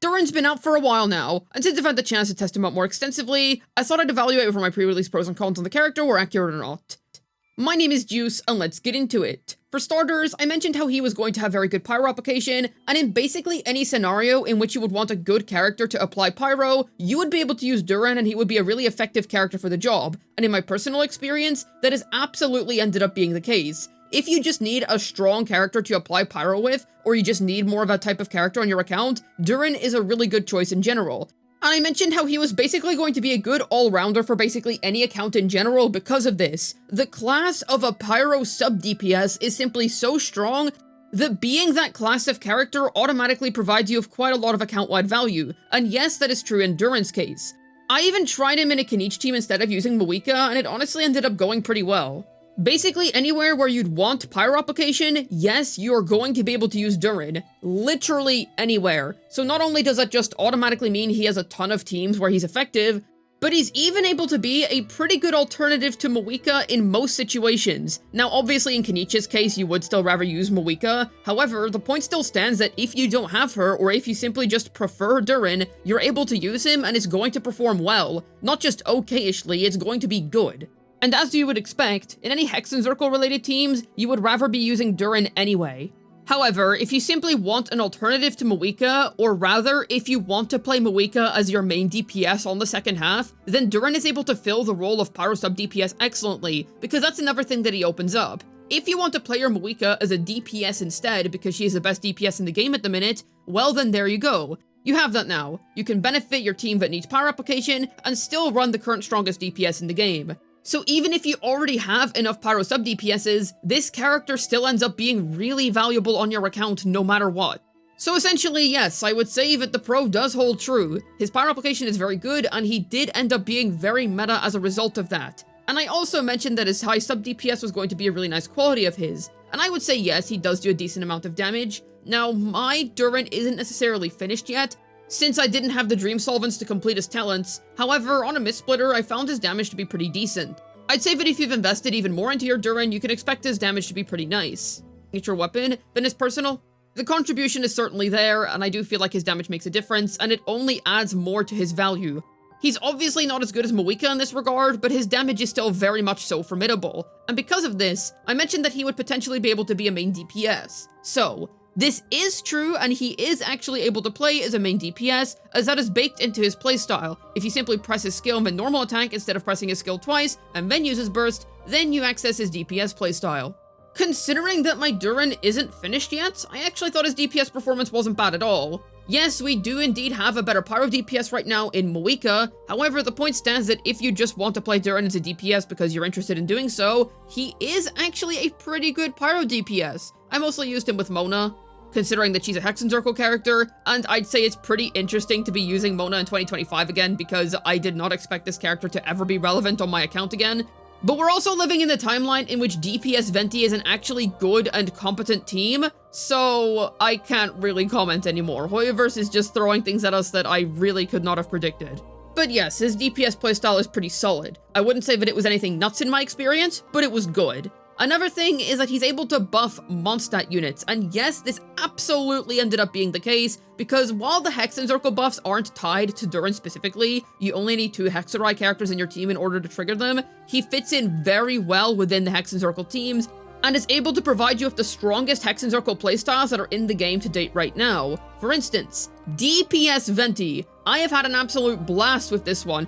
Durin's been out for a while now, and since I've had the chance to test him out more extensively, I thought I'd evaluate whether my pre-release pros and cons on the character were accurate or not. My name is Juice, and let's get into it. For starters, I mentioned how he was going to have very good Pyro Application, and in basically any scenario in which you would want a good character to apply Pyro, you would be able to use Durin and he would be a really effective character for the job, and in my personal experience, that has absolutely ended up being the case. If you just need a strong character to apply Pyro with, or you just need more of a type of character on your account, Durin is a really good choice in general. And I mentioned how he was basically going to be a good all-rounder for basically any account in general because of this. The class of a Pyro Sub DPS is simply so strong that being that class of character automatically provides you with quite a lot of account-wide value, and yes, that is true in Durin's case. I even tried him in a Kenichi team instead of using Mavuika, and it honestly ended up going pretty well. Basically, anywhere where you'd want Pyro Application, yes, you're going to be able to use Durin. Literally anywhere. So not only does that just automatically mean he has a ton of teams where he's effective, but he's even able to be a pretty good alternative to Mavuika in most situations. Now, obviously in Kenichi's case, you would still rather use Mavuika. However, the point still stands that if you don't have her, or if you simply just prefer Durin, you're able to use him and it's going to perform well. Not just okay-ishly, it's going to be good. And as you would expect, in any Hex and Circle related teams, you would rather be using Durin anyway. However, if you simply want an alternative to Mavuika, or rather, if you want to play Mavuika as your main DPS on the second half, then Durin is able to fill the role of Pyro Sub DPS excellently, because that's another thing that he opens up. If you want to play your Mavuika as a DPS instead, because she is the best DPS in the game at the minute, well then there you go. You have that now. You can benefit your team that needs Pyro Application, and still run the current strongest DPS in the game. So even if you already have enough Pyro Sub DPSs, this character still ends up being really valuable on your account no matter what. So essentially, yes, I would say that the pro does hold true. His Pyro Application is very good, and he did end up being very meta as a result of that. And I also mentioned that his high Sub DPS was going to be a really nice quality of his. And I would say yes, he does do a decent amount of damage. Now, my Durin isn't necessarily finished yet, since I didn't have the Dream Solvents to complete his talents. However, on a Mist-Splitter, I found his damage to be pretty decent. I'd say that if you've invested even more into your Durin, you can expect his damage to be pretty nice. Nature weapon, then his personal. The contribution is certainly there, and I do feel like his damage makes a difference, and it only adds more to his value. He's obviously not as good as Mavuika in this regard, but his damage is still very much so formidable. And because of this, I mentioned that he would potentially be able to be a main DPS. So, this is true, and he is actually able to play as a main DPS, as that is baked into his playstyle. If you simply press his skill mid normal attack instead of pressing his skill twice, and then use his burst, then you access his DPS playstyle. Considering that my Durin isn't finished yet, I actually thought his DPS performance wasn't bad at all. Yes, we do indeed have a better Pyro DPS right now in Mavuika, however, the point stands that if you just want to play Durin as a DPS because you're interested in doing so, he is actually a pretty good Pyro DPS. I mostly used him with Mona, considering that she's a Hex and Circle character, and I'd say it's pretty interesting to be using Mona in 2025 again, because I did not expect this character to ever be relevant on my account again. But we're also living in the timeline in which DPS Venti is an actually good and competent team, so I can't really comment anymore. Hoyoverse is just throwing things at us that I really could not have predicted. But yes, his DPS playstyle is pretty solid. I wouldn't say that it was anything nuts in my experience, but it was good. Another thing is that he's able to buff Mondstadt units, and yes, this absolutely ended up being the case, because while the Hex and Circle buffs aren't tied to Durin specifically, you only need 2 Hexarai characters in your team in order to trigger them, he fits in very well within the Hex and Circle teams, and is able to provide you with the strongest Hex and Circle playstyles that are in the game to date right now. For instance, DPS Venti. I have had an absolute blast with this one.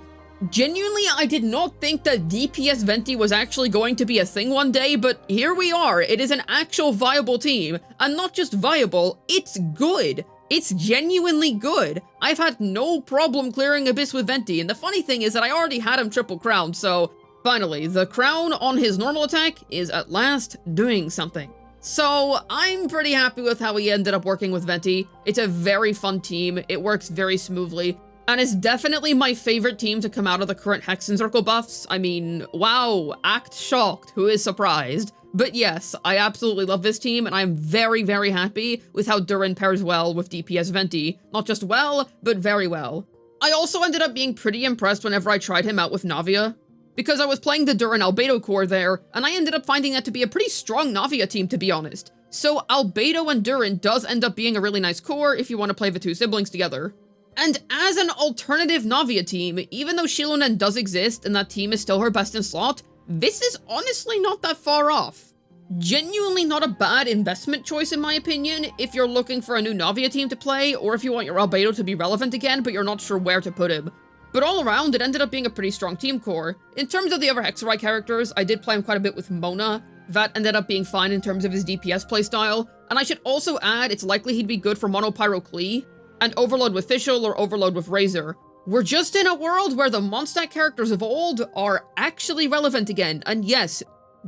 Genuinely, I did not think that DPS Venti was actually going to be a thing one day, but here we are. It is an actual viable team, and not just viable, it's good. It's genuinely good. I've had no problem clearing Abyss with Venti, and the funny thing is that I already had him triple crowned, so finally, the crown on his normal attack is at last doing something. So I'm pretty happy with how he ended up working with Venti. It's a very fun team, it works very smoothly, and it's definitely my favorite team to come out of the current Hex and Circle buffs. I mean, wow, act shocked, who is surprised? But yes, I absolutely love this team, and I'm very, very happy with how Durin pairs well with DPS Venti. Not just well, but very well. I also ended up being pretty impressed whenever I tried him out with Navia, because I was playing the Durin Albedo core there, and I ended up finding that to be a pretty strong Navia team, to be honest. So Albedo and Durin does end up being a really nice core if you want to play the 2 siblings together. And as an alternative Navia team, even though Shilonen does exist and that team is still her best in slot, this is honestly not that far off. Genuinely not a bad investment choice in my opinion, if you're looking for a new Navia team to play, or if you want your Albedo to be relevant again, but you're not sure where to put him. But all around, it ended up being a pretty strong team core. In terms of the other Hexarai characters, I did play him quite a bit with Mona. That ended up being fine in terms of his DPS playstyle, and I should also add it's likely he'd be good for Mono Pyro Klee, and Overload with Fischl or Overload with Razor. We're just in a world where the Mondstadt characters of old are actually relevant again, and yes,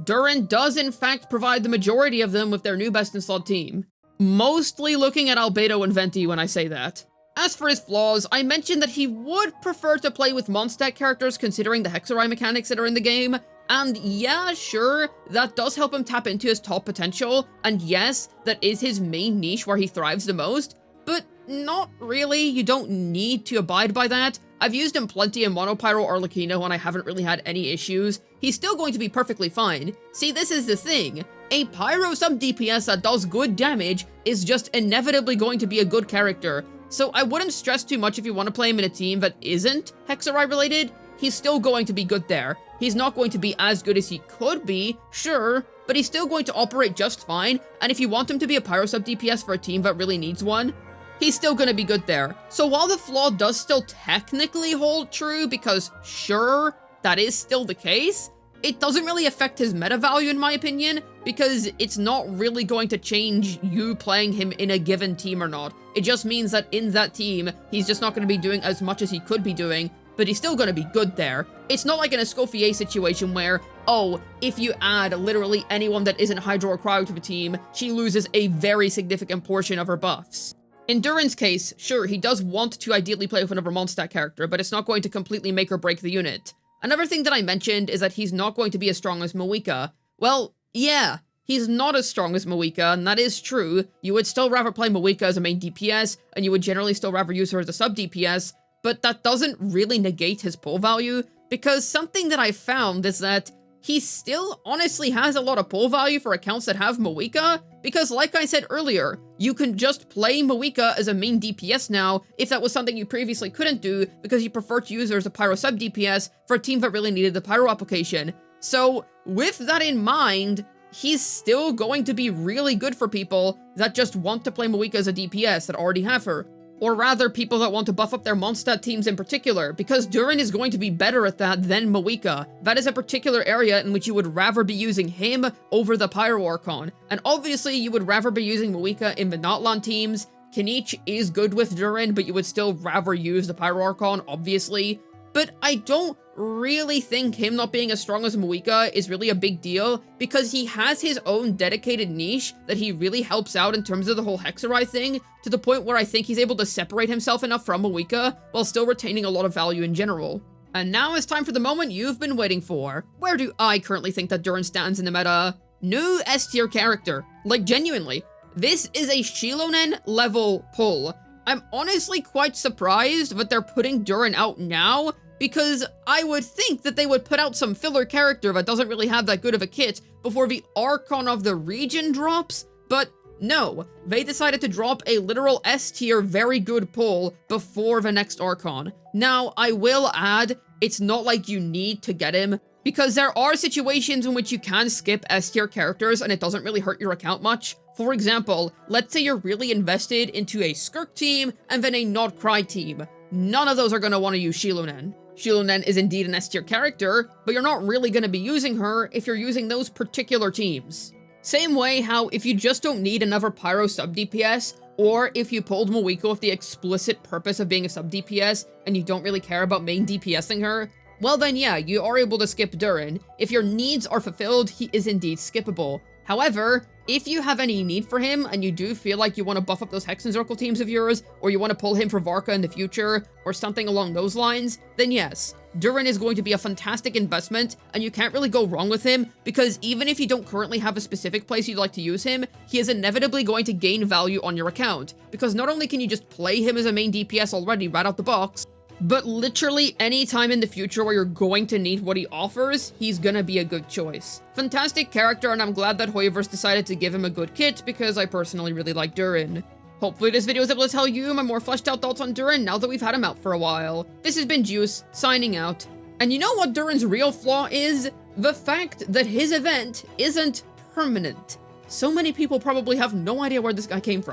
Durin does in fact provide the majority of them with their new best in slot team. Mostly looking at Albedo and Venti when I say that. As for his flaws, I mentioned that he would prefer to play with Mondstadt characters considering the Hexarai mechanics that are in the game, and yeah, sure, that does help him tap into his top potential, and yes, that is his main niche where he thrives the most, but not really, you don't need to abide by that. I've used him plenty in Mono Pyro Arlecchino and I haven't really had any issues. He's still going to be perfectly fine. See, this is the thing. A Pyro Sub DPS that does good damage is just inevitably going to be a good character. So I wouldn't stress too much if you want to play him in a team that isn't Hexarai related. He's still going to be good there. He's not going to be as good as he could be, sure, but he's still going to operate just fine. And if you want him to be a Pyro Sub DPS for a team that really needs one, he's still gonna be good there. So while the flaw does still technically hold true, because sure, that is still the case, it doesn't really affect his meta value in my opinion, because it's not really going to change you playing him in a given team or not. It just means that in that team, he's just not gonna be doing as much as he could be doing, but he's still gonna be good there. It's not like an Escoffier situation where, oh, if you add literally anyone that isn't Hydro or Cryo to the team, she loses a very significant portion of her buffs. In Durin's case, sure, he does want to ideally play with another Mondstadt character, but it's not going to completely make or break the unit. Another thing that I mentioned is that he's not going to be as strong as Mavuika. Well, yeah, he's not as strong as Mavuika, and that is true. You would still rather play Mavuika as a main DPS, and you would generally still rather use her as a sub DPS, but that doesn't really negate his pull value, because something that I found is that he still honestly has a lot of pull value for accounts that have Mavuika, because like I said earlier, you can just play Mavuika as a main DPS now if that was something you previously couldn't do because you prefer to use her as a Pyro Sub DPS for a team that really needed the Pyro Application. So with that in mind, he's still going to be really good for people that just want to play Mavuika as a DPS that already have her. Or rather, people that want to buff up their Mondstadt teams in particular, because Durin is going to be better at that than Mavuika. That is a particular area in which you would rather be using him over the Pyro Archon. And obviously, you would rather be using Mavuika in the Notlan teams. Kinich is good with Durin, but you would still rather use the Pyro Archon, obviously. But I don't really think him not being as strong as Mavuika is really a big deal, because he has his own dedicated niche that he really helps out in terms of the whole Hexarai thing, to the point where I think he's able to separate himself enough from Mavuika while still retaining a lot of value in general. And now it's time for the moment you've been waiting for. Where do I currently think that Durin stands in the meta? New S tier character. Like, genuinely, this is a Shilonen level pull. I'm honestly quite surprised that they're putting Durin out now, because I would think that they would put out some filler character that doesn't really have that good of a kit before the Archon of the region drops, but no, they decided to drop a literal S tier very good pull before the next Archon. Now, I will add, it's not like you need to get him, because there are situations in which you can skip S tier characters and it doesn't really hurt your account much. For example, let's say you're really invested into a Skirk team and then a Not Cry team. None of those are going to want to use Shilonen. Shilonen is indeed an S tier character, but you're not really going to be using her if you're using those particular teams. Same way how if you just don't need another Pyro Sub DPS, or if you pulled Mavuika with the explicit purpose of being a Sub DPS and you don't really care about main DPSing her, well then yeah, you are able to skip Durin. If your needs are fulfilled, he is indeed skippable. However, if you have any need for him and you do feel like you want to buff up those Hexencircle teams of yours, or you want to pull him for Varka in the future, or something along those lines, then yes, Durin is going to be a fantastic investment, and you can't really go wrong with him, because even if you don't currently have a specific place you'd like to use him, he is inevitably going to gain value on your account, because not only can you just play him as a main DPS already right out the box, but literally any time in the future where you're going to need what he offers, he's gonna be a good choice. Fantastic character, and I'm glad that Hoyoverse decided to give him a good kit, because I personally really like Durin. Hopefully this video is able to tell you my more fleshed out thoughts on Durin now that we've had him out for a while. This has been Juice, signing out. And you know what Durin's real flaw is? The fact that his event isn't permanent. So many people probably have no idea where this guy came from.